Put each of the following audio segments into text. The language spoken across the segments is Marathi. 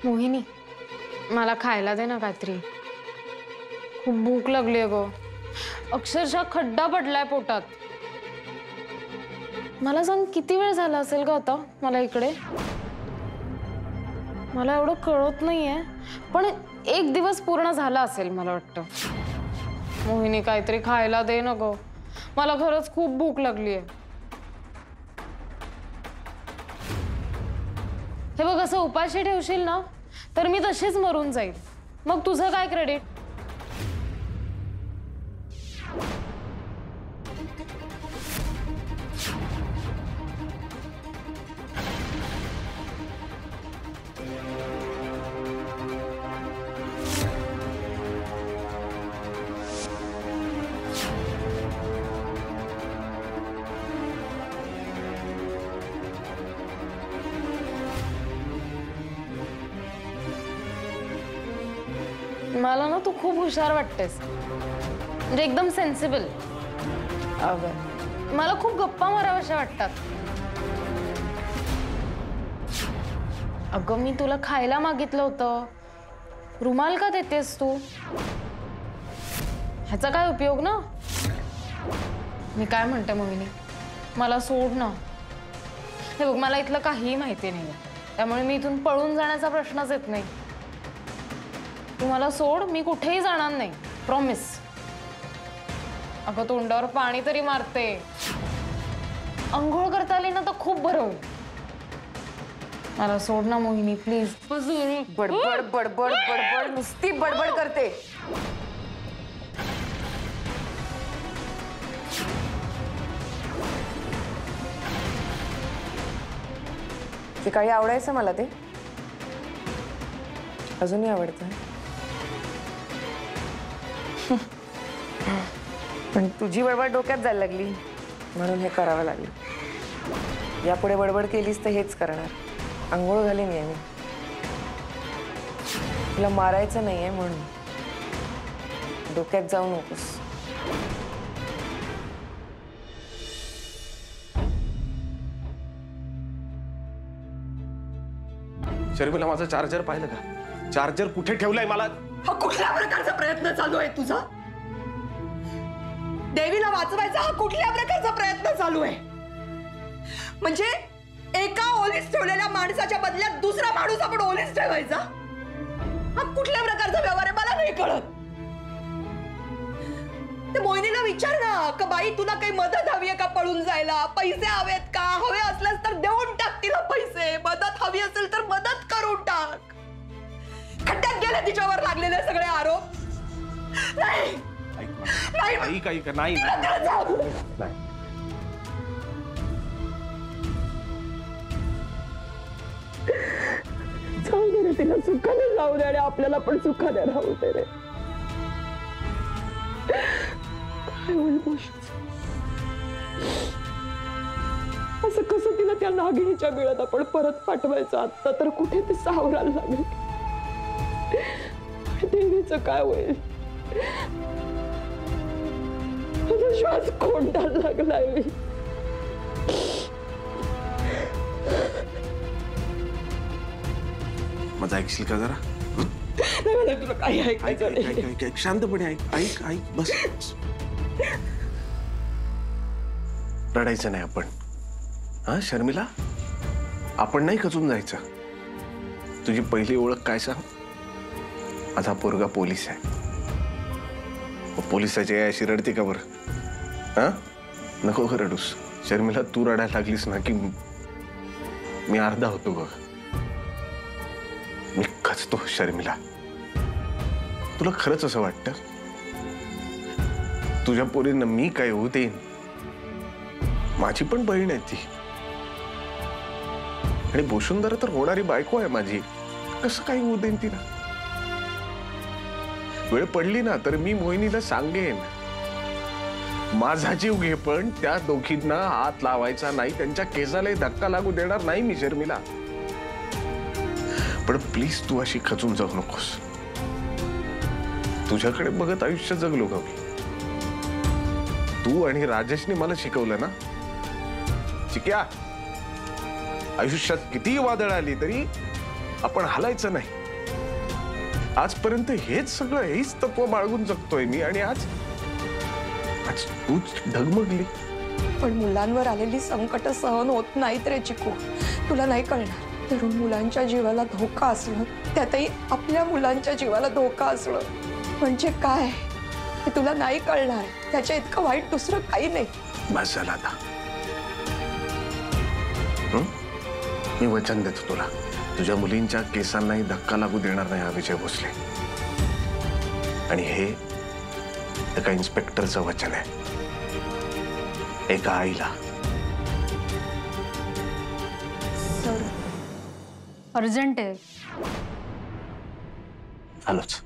मोहिनी, मला खायला दे ना काहीतरी. खूप भूक लागली आहे गं. अक्षरशः खड्डा पडलाय पोटात. मला सांग किती वेळ झाला असेल ग आता मला इकडे? मला एवढं कळत नाहीये, पण 1 दिवस पूर्ण झाला असेल मला वाटतं. मोहिनी काहीतरी खायला दे ना गं. मला खरंच खूप भूक लागली आहे. हे बघ, असं उपाशी ठेवशील ना तर मी तशीच मरून जाईल. मग तुझं काय क्रेडिट? मला ना तू खूप हुशार वाटतेस, म्हणजे एकदम सेन्सिबल. अगं मला खूप गप्पा माराव्याशा वाटतात. अगं मी तुला खायला मागितलं होतं, रुमाल का देतेस तू? ह्याचा काय उपयोग ना? मी काय म्हणते मोहिनी, मला सोड ना. हे बघ, मला इथलं काहीही माहिती नाही, त्यामुळे मी इथून पळून जाण्याचा प्रश्नच येत नाही. तू मला सोड, मी कुठेही जाणार नाही, प्रॉमिस. अगं तोंडावर पाणी तरी मारते. अंघोळ करता आली ना तर खूप बरं होईल. मला सोड ना मोहिनी, प्लीज. बडबड बडबड बडबड नुसती बडबड करते. ते काही आवडायचं मला, ते अजूनही आवडतं. पण तुझी बडबड डोक्यात जायला लागली म्हणून हे करावं लागलं. यापुढे बडबड केलीस तर हेच करणार. अंघोळ घालीन मी. तुला मारायचं नाहीये म्हणून डोक्यात जाऊ नकोस. शर्मिला, माझा चार्जर पाहिलं का? चार्जर कुठे ठेवलाय? मला हा कुठल्या प्रकारचा प्रयत्न चालू आहे तुझा? देवीला वाचवायचा हा कुठल्या प्रकारचा प्रयत्न चालू आहे? म्हणजे एका ओलीस ठेवलेल्या माणसाच्या बदल्यात दुसरा माणूस आपण ओलीस ठेवायचा? हा कुठल्या प्रकारचा व्यवहार आहे मला नाही कळत. ते मोहिनीला विचार ना, का बाई तुला काही मदत हवी आहे का पळून जायला? पैसे हवेत का? हवे असल्यास तर देऊन टाक तिला पैसे. मदत हवी असेल तर मदत करून टाक. खड्ड्यात गेले तिच्यावर लागलेले सगळे आरोप. नाही नाही. जाऊ दे रे, तिला सुखाने जाऊ दे आणि आपल्याला पण सुखाने राहू दे रे. काय होईल गोष्ट? असं कसं तिला त्या नागिणीच्या बिळात आपण परत पाठवायचं? आता तर कुठे ते सावरायला लागेल. देवीचं काय होईल? श्वास कोंडायला लागलाय. माझं ऐकशील का जरा? नाही, तुला काही ऐकायचं नाही. शांतपणे ऐक बस. रडायचं नाही आपण. हा शर्मिला, आपण नाही खचून जायचं. तुझी पहिली ओळख काय सांग? माझा पोरगा पोलीस आहे. पोलिसाची अशी रडते का बरं? हा, नको रडूस. शर्मिला, तू रडायला लागलीस ना की मी अर्धा होतो बघ. मी खचतो शर्मिला. तुला खरंच असं वाटतं तुझ्या पोरीनं मी काय होऊ देईन? माझी पण बहीण आहे ती, आणि बोशुंदरा तर होणारी बायको आहे माझी. कसं काय होऊ देईन तिला? वेळ पडली ना तर मी मोहिनीला सांगेन, माझा जीव घे पण त्या दोघींना हात लावायचा नाही, त्यांच्या केसालाही धक्का लागू देणार नाही मी शर्मिला. पण प्लीज तू अशी खचून जाऊ नकोस. तुझ्याकडे बघत आयुष्य जगलो का मी? तू आणि राजेशने मला शिकवलं ना, चिक्या, आयुष्यात किती वादळ आली तरी आपण हलायचं नाही. आजपर्यंत हेच सगळं, हेच तत्व बाळगून जगतोय मी, आणि आज आज तूच डगमगली. पण मुलांवर आलेली संकट सहन होत नाहीत रे चिकू. तुला नाही कळणार. तरुण मुलांच्या जीवाला धोका असणं, त्यातही आपल्या मुलांच्या जीवाला धोका असणं म्हणजे काय हे तुला नाही कळणार. त्याच्या इतकं वाईट दुसरं काही नाही. बस झाला आता. मी वचन देतो तुला, तुझ्या मुलींच्या केसांनाही धक्का लागू देणार नाही हा विजय भोसले. आणि हे एका इन्स्पेक्टरचं वचन आहे, एका आईला. सर अर्जंट आहे. आलोच.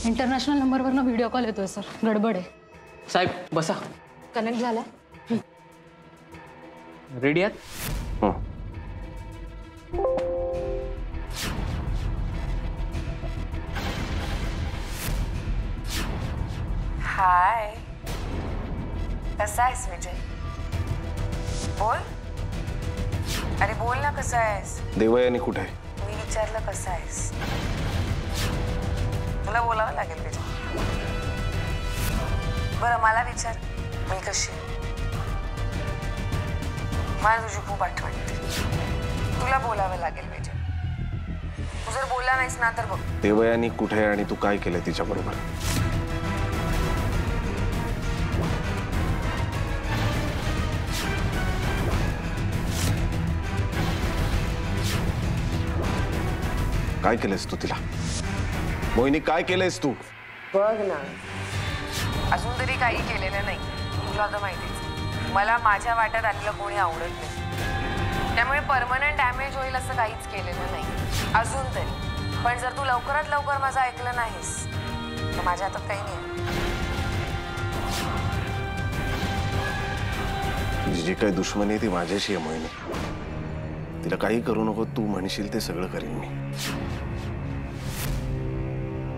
इंटरनॅशनल नंबरवरनं व्हिडिओ कॉल येतोय सर. गडबड आहे. साहेब बसा. कनेक्ट झाला. रेडी आहात? हं. हाय, कसा आहेस विजय? बोल. अरे बोल ना, कसा आहेस? देवयानी कुठे आहे? मी विचारलं कसं आहेस. तुला बोलावं लागेल विजय. बरं मला विचार, मी कशी आहे? मला तुझी खूप आठवण येते. तुला बोलावं लागेल विजय. तू जर बोलला नाहीस ना तर बघ. देवयानी कुठे आहे आणि तू काय केलं तिच्याबरोबर? काय केलंस तू तिला? मोहिनी, काय केलंयस तू? बघ ना, अजून तरी काही केलेलं नाही. तुला तर माहितीच, मला माझ्या वाट्यात आलेलं कोणी आवडत नाही. त्यामुळे परमनंट डॅमेज होईल असं काहीच केलेलं नाही अजून तरी. पण जर तू लवकरात लवकर माझं ऐकलं नाहीस तर माझ्या हातात काही नाही. तुझी जी काही दुश्मनी आहे ती माझ्याशी आहे मोहिनी. तिला काही करू नको, तू म्हणशील ते सगळं करीन मी.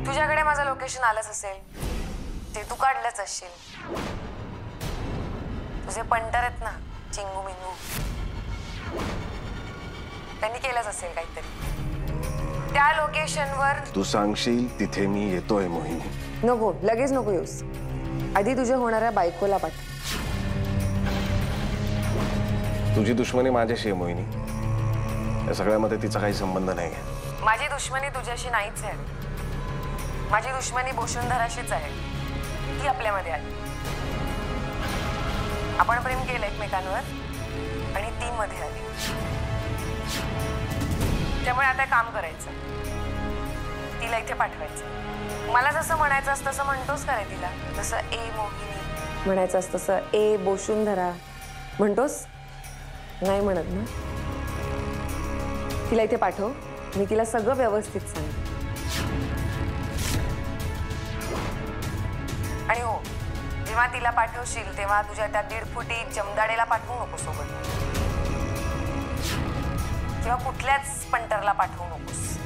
तुझ्याकडे माझं लोकेशन आलंच असेल, ते तू काढलंच असशील. तुझे पंटर आहेत ना, चिंगू मिंगू, त्यांनी केलंच असेल काहीतरी. त्या लोकेशनवर तू सांगशील तिथे मी येतोय मोहिनी. नको, लगेच नको येऊस. आधी तुझ्या होणाऱ्या बायकोला पाठव. तुझी दुश्मनी माझ्याशी आहे मोहिनी. या सगळ्यामध्ये तिचा काही संबंध नाही आहे. माझी दुश्मनी तुझ्याशी नाहीच आहे. माझी दुश्मनी बोशुंधराशीच आहे. ती आपल्यामध्ये आली. आपण प्रेम केलं एकमेकांवर आणि ती मध्ये आली. त्यामुळे आता काम करायचं, तिला इथे पाठवायचं. मला जसं म्हणायचं असतं तसं म्हणतोस का रे तिला? जसं ए मोहिनी म्हणायचं असतं तसं ए बोशुंधरा म्हणतोस? नाही म्हणत ना. तिला इथे पाठव, मी तिला सगळं व्यवस्थित सांगते. आणि हो, जेव्हा तिला पाठवशील तेव्हा तुझ्या त्या 1.5 फुटी जमदाडेला पाठवू नको सोबत, किंवा कुठल्याच पंटरला पाठवू नकोस.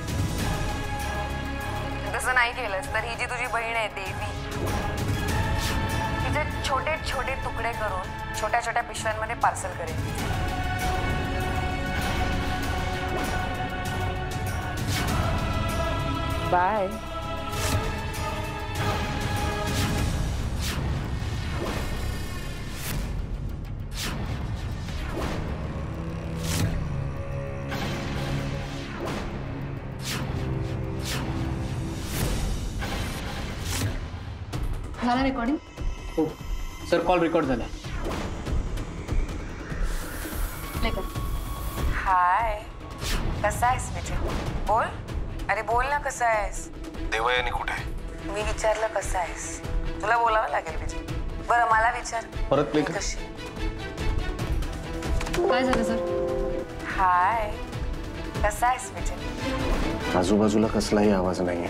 तसं नाही केलंस तर ही जी तुझी बहीण आहे देवी, तिचे छोटे छोटे तुकडे करून छोट्या छोट्या पिशव्यांमध्ये पार्सल करेल. बाय. झालं रेकॉर्डिंग? हो सर, कॉल रेकॉर्ड झाला. हाय, कसा आहेस विजय? बोल. अरे बोल ना, कसा आहेस? देवयानी कुठे आहे? मी विचारलं कसं आहेस. तुला बोलावं लागेल विजय. बरं मला विचार, परत प्ले मी कर. कशी? काय झालं सर? हाय, कसा आहेस विजय? आजूबाजूला कसलाही आवाज नाहीये.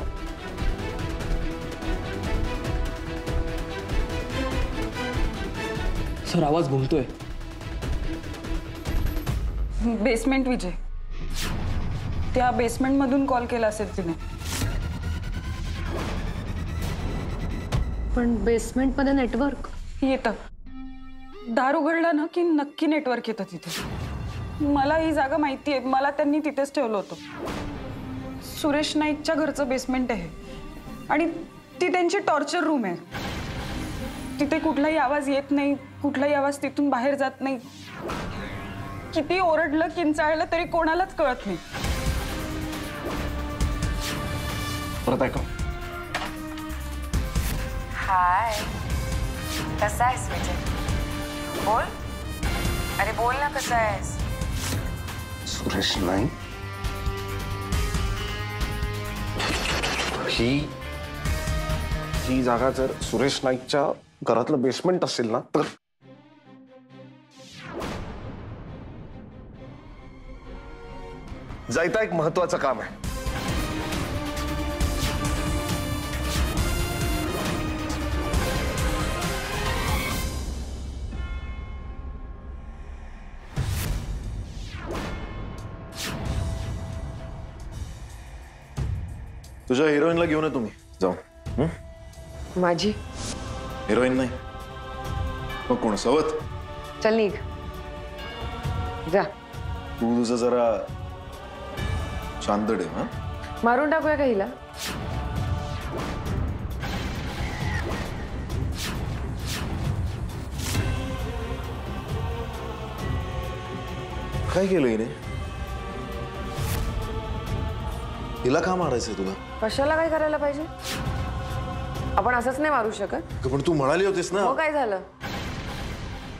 सर, आवाज घुमतोय. बेसमेंट विजय. त्या बेसमेंट मधून कॉल केला असेल तिने. पण बेसमेंट मध्ये नेटवर्क येतं. दार उघडलं ना की नक्की नेटवर्क येतं तिथे. मला ही जागा माहिती आहे, मला त्यांनी तिथेच ठेवलं होतं. सुरेश नाईकच्या घरचं बेसमेंट आहे आणि ती त्यांची टॉर्चर रूम आहे. तिथे कुठलाही आवाज येत नाही, कुठलाही आवाज तिथून बाहेर जात नाही. किती ओरडलं किंचाळलं तरी कोणालाच कळत नाही. परत ऐका. हाय, कसा आहेस विजय? बोल, अरे बोल ना, कसा आहेस? सुरेश नाईक ही जागा जर सुरेश नाईकच्या घरातलं बेसमेंट असेल ना तर जायता एक महत्वाचं काम आहे. तुझ्या हिरोईनला घेऊन ये तुम्ही जाऊन. माझी हिरोईन नाही मग कोण? सवत. चल निघ जा. तू तुझं जरा शांत ठेव. हा, मारून टाकूया का हिला? काय केलं हिने? हिला का मारायचंय तुला? कशाला काय करायला पाहिजे? आपण असंच नाही मारू शकत. पण तू म्हणाली होतीस ना. हो, काय झालं?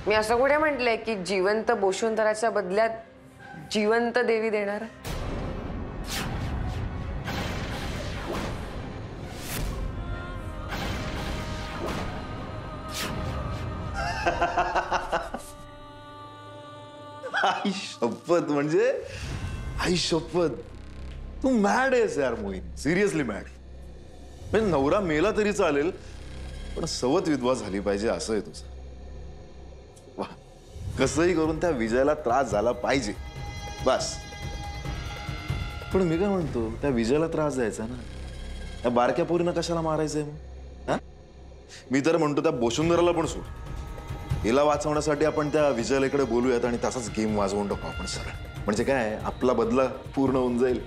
मी असं कुठे म्हटलंय की जिवंत बोशुंतराच्या बदल्यात जिवंत देवी देणार? आई शपथ, म्हणजे आई शपथ, तू मॅड आहेस यार मोहीन. Seriously mad. म्हणजे नवरा मेला तरी चालेल पण सवत विधवा झाली पाहिजे असं आहे तुझं. वा, कसंही करून त्या विजयाला त्रास झाला पाहिजे बस. पण मी काय म्हणतो, त्या विजयाला त्रास द्यायचा ना, त्या बारक्या पोरीनं कशाला मारायचंय मग? हा, मी तर म्हणतो त्या बोशुंदराला पण सोड. हिला वाचवण्यासाठी आपण त्या विजयाला बोलूयात आणि तसाच गेम वाजवून टाकू आपण सरळ. म्हणजे काय, आपला बदला पूर्ण होऊन जाईल,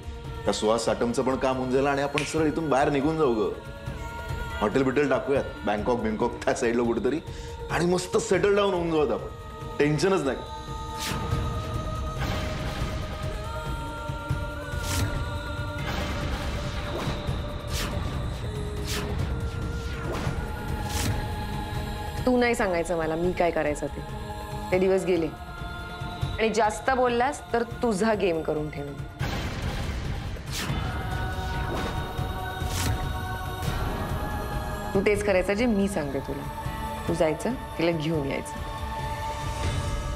त्या सुहास साटमचं पण काम होऊन जाईल आणि आपण सरळ इथून बाहेर निघून जाऊ ग. हॉटेल बिटेल टाकूयात, बँकॉक त्या साईडला कुठेतरी, आणि मस्त सेटल डाऊन होऊन जाऊयात आपण. टेन्शनच नाही. तू नाही सांगायचं मला मी काय करायचं ते. ते दिवस गेले. आणि जास्त बोललास तर तुझा गेम करून ठेव. तू तेच करायचं जे मी सांगते तुला. तू जायचं, तिला घेऊन यायचं.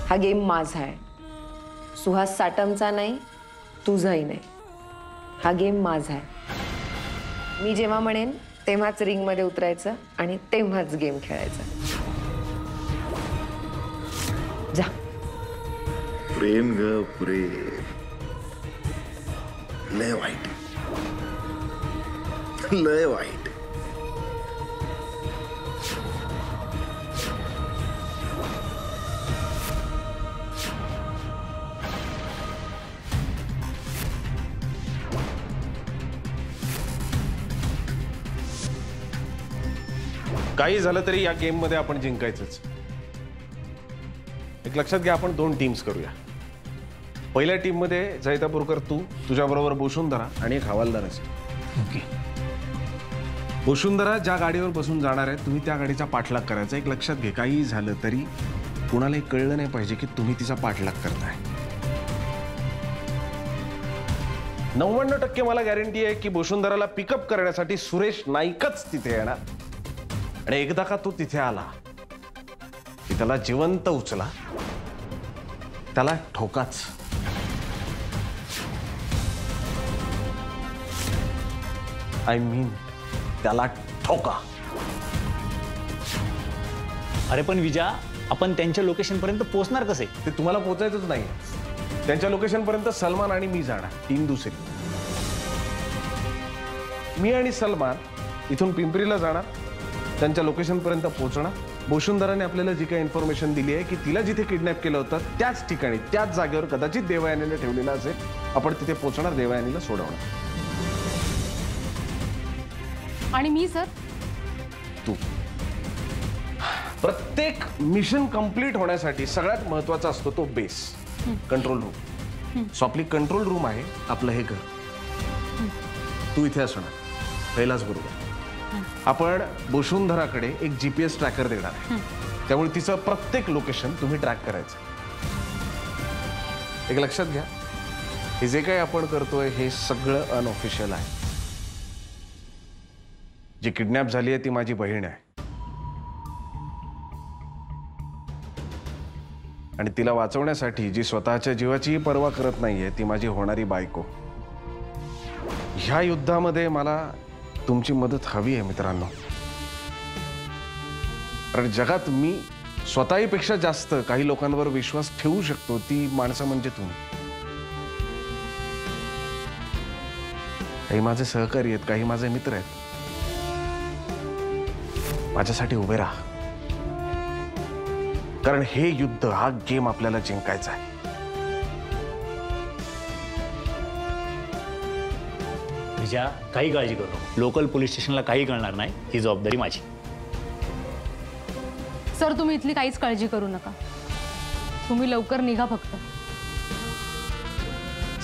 हा गेम माझा आहे, सुहास साटमचा नाही, तुझाही नाही. हा गेम माझा आहे. मी जेव्हा म्हणेन तेव्हाच रिंग मध्ये उतरायचं आणि तेव्हाच गेम खेळायचा. जा. प्रेम ग प्रेम, लय वाईट, लय वाईट. काही झालं तरी या गेम मध्ये आपण जिंकायचंच. एक लक्षात घ्या, आपण 2 टीम्स करूया. पहिल्या टीम मध्ये जैतापूरकर तू, तुझ्याबरोबर बोशुंधरा आणि एक हवालदार असेल. ओके. बोशुंधरा ज्या गाडीवर बसून जाणार आहे तुम्ही त्या गाडीचा पाठलाग करायचा. एक लक्षात घे, काही झालं तरी कुणालाही कळलं नाही पाहिजे की तुम्ही तिचा पाठलाग करताय. 99% मला गॅरंटी आहे की बोशुंधराला पिकअप करण्यासाठी सुरेश नाईकच तिथे येणार. आणि एकदा का तो तिथे आला की त्याला जिवंत उचला, त्याला ठोकाच. आय मीन त्याला ठोका. अरे पण विजा, आपण त्यांच्या लोकेशन पर्यंत पोहोचणार कसे? ते तुम्हाला पोहोचायचंच नाही. त्यांच्या लोकेशन पर्यंत सलमान आणि मी जाणार. टीम दुसरी. मी आणि सलमान इथून पिंपरीला जाणार, त्यांच्या लोकेशन पर्यंत पोहोचणार, वसुंधराने आपल्याला जी काही इन्फॉर्मेशन दिली आहे की तिला जिथे किडनॅप केलं होतं त्याच ठिकाणी त्याच जागेवर कदाचित देवयानीने ठेवलेला असेल. आपण तिथे पोहोचणार, देवयानीला सोडवणार. आणि मी सर? तू प्रत्येक मिशन कंप्लीट होण्यासाठी सगळ्यात महत्वाचा असतो तो बेस, कंट्रोल रूम. सो आपली कंट्रोल रूम आहे आपलं हे घर. तू इथे असणार पहिलाच बरोबर. आपण वसुंधराकडे एक GPS ट्रॅकर देणार आहे, त्यामुळे तिचं प्रत्येक लोकेशन तुम्ही ट्रॅक करायचं. एक लक्षात घ्या, हे जे काही आपण करतोय हे सगळं अनऑफिशियल आहे. जी किडनॅप झाली आहे ती माझी बहीण आहे आणि तिला वाचवण्यासाठी जी स्वतःच्या जीवाचीही पर्वा करत नाहीये ती माझी होणारी बायको. ह्या युद्धामध्ये मला तुमची मदत हवी आहे मित्रांनो. कारण जगात मी स्वतःहीपेक्षा जास्त काही लोकांवर विश्वास ठेवू शकतो, ती माणसं म्हणजे तुम्ही. काही माझे सहकारी आहेत, काही माझे मित्र आहेत. माझ्यासाठी उभे राहा, कारण हे युद्ध, हा गेम आपल्याला जिंकायचा आहे. विजया, काही काळजी करू नको. लोकल पोलीस स्टेशनला काही कळणार नाही, ही जबाबदारी माझी. सर तुम्ही इथली काहीच काळजी करू नका, तुम्ही लवकर निघा फक्त.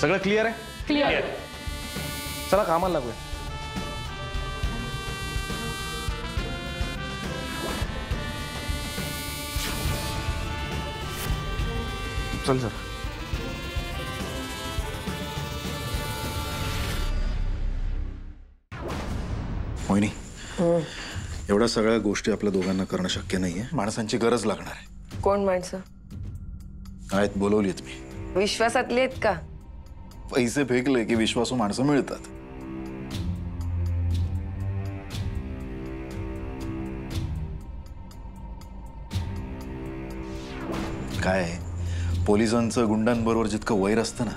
सगळं क्लिअर आहे? क्लिअर. चला कामाला लागूया. चल सर. मोहिनी, एवढ्या सगळ्या गोष्टी आपल्या दोघांना करणं शक्य नाहीये. माणसांची गरज लागणार आहे. कोण माणसं? आहेत, बोलवली आहेत मी. विश्वासातली आहेत का? पैसे फेकले की विश्वासू माणसं मिळतात. काय पोलिसांचं गुंडांबरोबर जितकं वैर असतं ना,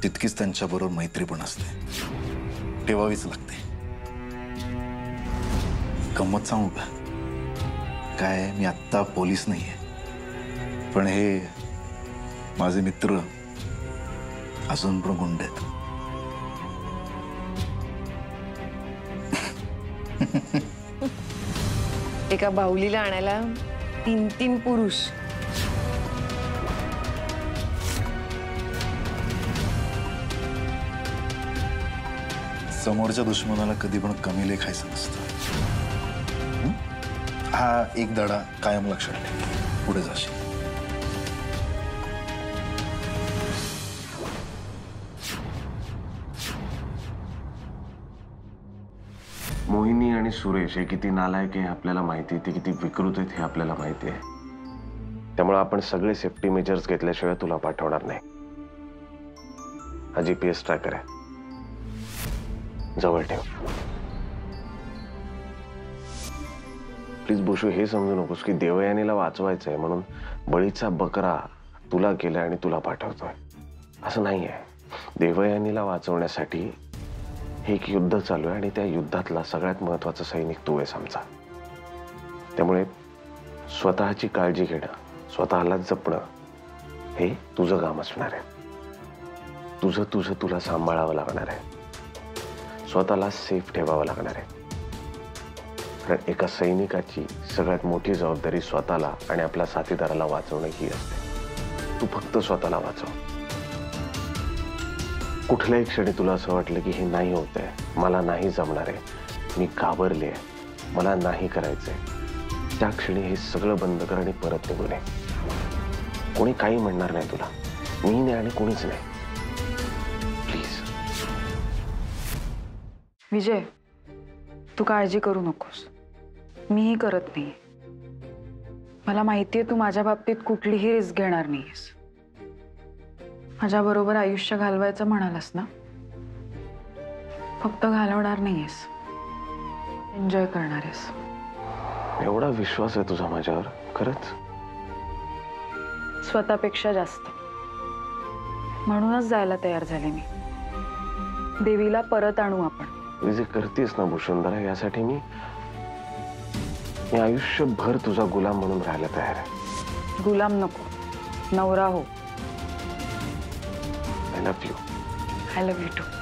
तितकीच त्यांच्याबरोबर मैत्री पण असते. ठेवावीच लागते. गंमत सांगू का? काय मी आत्ता पोलीस नाहीये, पण हे माझे मित्र अजून पण गुंड आहेत. एका बाहुलीला आणायला 3 पुरुष. समोरच्या दुश्मनाला कधी पण कमी लेखायचं नसतं. हा एक धडा कायम लक्षात ठेव, पुढे जाशील. मोहिनी आणि सुरेश हे किती नालायक आहे आपल्याला माहिती, ते किती विकृत आहेत हे आपल्याला माहिती आहे. त्यामुळे आपण सगळे सेफ्टी मेजर्स घेतल्याशिवाय तुला पाठवणार नाही. हा GPS ट्रॅकर आहे, जवळ ठेव. प्लीज बुशू, हे समजू नकोस की देवयानीला वाचवायचंय म्हणून बळीचा बकरा तुला केलाय आणि तुला पाठवतोय, असं नाहीये. देवयानीला वाचवण्यासाठी हे एक युद्ध चालू आहे आणि त्या युद्धातला सगळ्यात महत्वाचा सैनिक तू आहेस आमचा. त्यामुळे स्वतःची काळजी घेणं, स्वतःला जपणं हे तुझं काम असणार आहे. तुझं तुला सांभाळावं लागणार आहे, स्वतःला सेफ ठेवावं लागणार आहे. कारण एका सैनिकाची सगळ्यात मोठी जबाबदारी स्वतःला आणि आपल्या साथीदाराला वाचवणं ही असते. तू फक्त स्वतःला वाचव. कुठल्याही क्षणी तुला असं वाटलं की हे नाही होत आहे, मला नाही जमणार आहे, मी घाबरले आहे, मला नाही करायचंय, त्या क्षणी हे सगळं बंद कर आणि परत निघून ये. कोणी काही म्हणणार नाही तुला, मी नाही आणि कोणीच नाही. प्लीज. विजय, तू काळजी करू नकोस, मीही करत नाही. मला माहितीये तू माझ्या बाबतीत कुठलीही रिस्क घेणार नाहीस. माझ्याबरोबर आयुष्य घालवायचं म्हणालास ना, फक्त घालवणार नाहीयेस, एन्जॉय करणार आहेस. एवढा विश्वास आहे तुझा माझ्यावर? खरंच? स्वतःपेक्षा जास्त. म्हणूनच जायला तयार झाले मी. देवीला परत आणू आपण. तू जे करतेस ना वसुंधरा, यासाठी मी मी आयुष्यभर तुझा गुलाम म्हणून राहायला तयार आहे. गुलाम नको, नवरा हो. I love you. I love you to.